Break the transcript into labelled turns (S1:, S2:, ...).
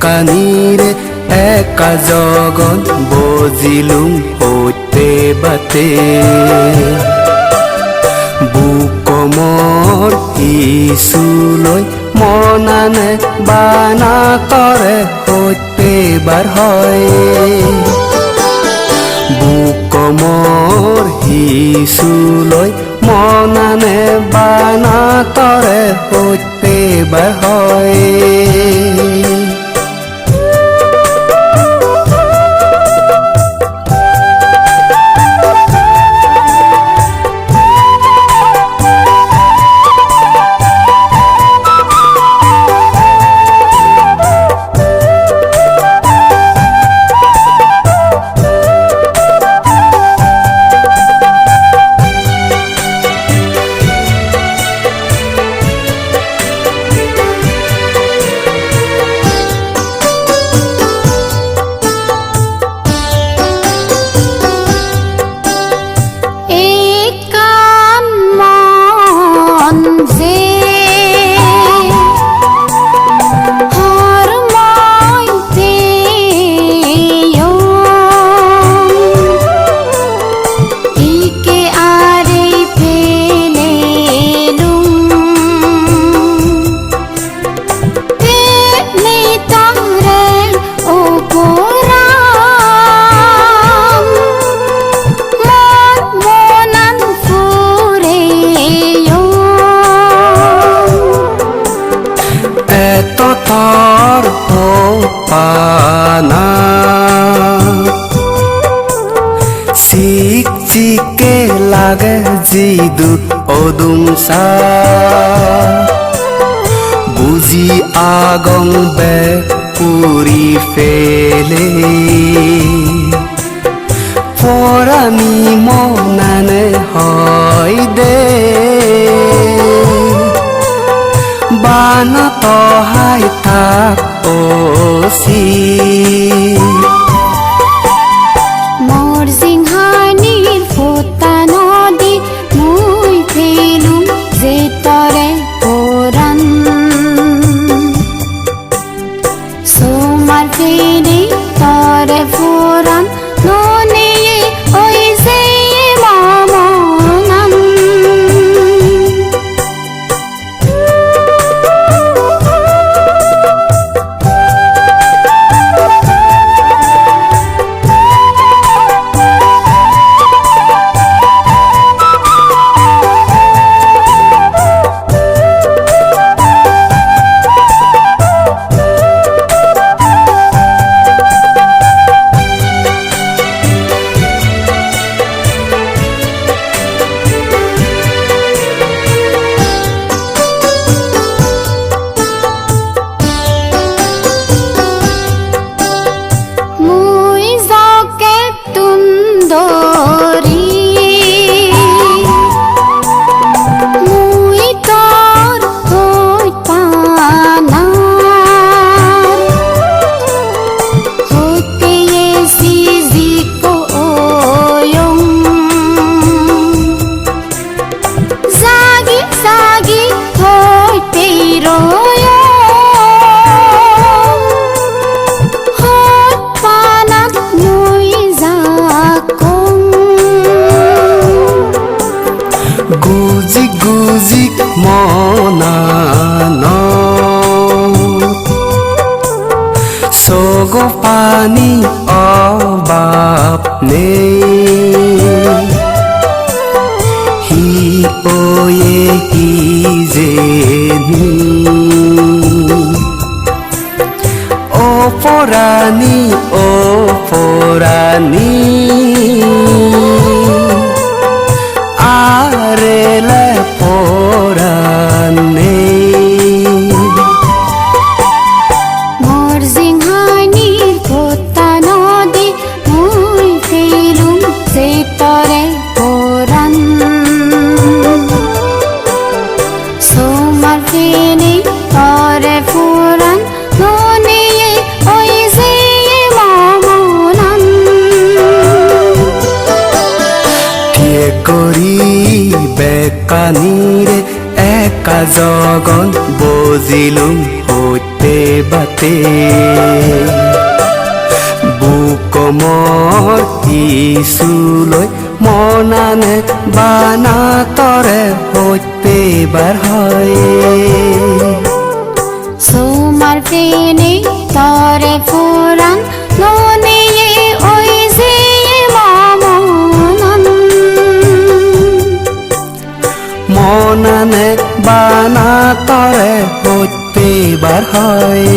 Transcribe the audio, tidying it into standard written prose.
S1: কানিৰে একা জগত বজিলুং হতে বাতে বুকমৰ ইছুলৈ মনানে বানা কৰে হতে বাৰ হয় বুকমৰ ইছুলৈ মনানে বানা কৰে হতে বাৰ হয় চিকে লাগে জিদু অদুমসা বুজি আগং বে পুরি ফেলে পরানি মনানে হয় দে বানা তহাই থাক OC Porani, oh Porani Arele Porani
S2: Mor Zinghani Kota Nodi Mui Filum Setore Poran Sumar Fini Tore Puran Noni Oizi Mamonan
S1: Tie Kori Bekanire Eka Jogon Bozilum Hote Bate Bukomor Isuloi Monane Bana Tore Hote Barhoi
S2: Sumar Fini Tore Puran Noni Oizi Mamonan
S1: Monane Bana Tore Hote Barhoi